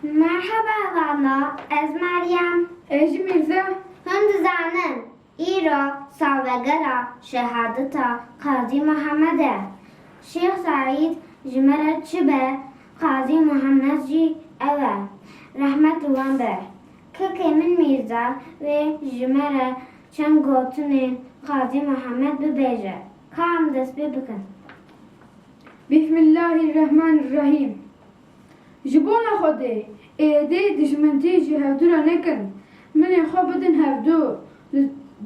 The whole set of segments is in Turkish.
مرحبا غانا از مریم Ez Mirza. هم دزانن ایرا سالگرا شهادتا قاضی محمده شیخ سعید جمره چبه قاضی محمد جی اوه رحمت وان به که من میرزا و جمره چند گوتنین قاضی محمد ببیجه کام دست بکن Bismillahirrahmanirrahim. Jibona xode ede dijmenti ji hevdura nekin. Min ê xwe bidin hevdû.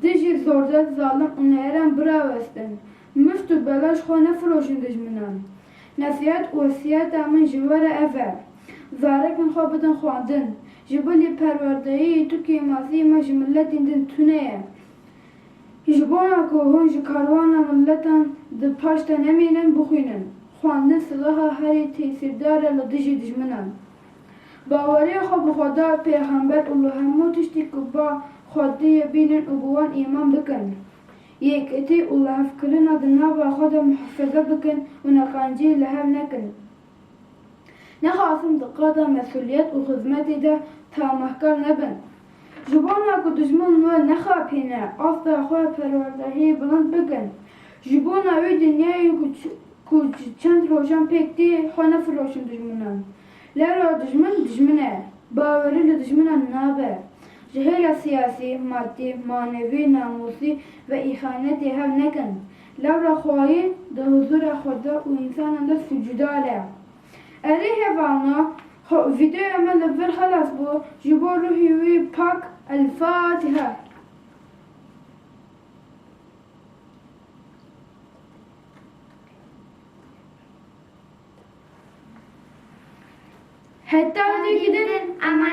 Dijî zordet zalim û nêran birawestin. Mift û belaş xwe nefiroşin dijminan. Nesihat û wasiyeta min ji we re ev e. Zarekên xwe bidin xwandin. Ji bilî perwerdeyî Tirkiyê masî me ji milletên din tune ye. Ji bona ku hûn ji karwana milletan di paş te nemînin bixwînin. Xwandin silaha herî tesîrdar e li dijî dijminan. Baweriya xwe bi Xweda, pêxember û li hemû tiştî ku ba Xwediyê bînin û bi wan îman bikin. Yêketî û lihevkirina di nava xwe de muhefeze bikin û neqancî li hev nekin. Nexwazim di qada mesuliyet û xizmetê de tamehkar nebin. Ji bona ku dijmin we nexapîne, asta xwe perwerdehiyê bilind bikin. Ji bona wê dinyayê ku çend rojan pêk tê, xwe nefiroşin dijminan. Lera dijmin dijmin e, bawerî li dijminan nabe. Ji hêla siyasî, maddî, manevî, namûsî ve îxanetê hev nekin. Lewra xwayî di huzûra Xweda û însanan de sucudar e. Erê hevana vîdeoya me li vir xelas bû ji bo ruhê wî pak El-Fatiha. Hatta gidin ama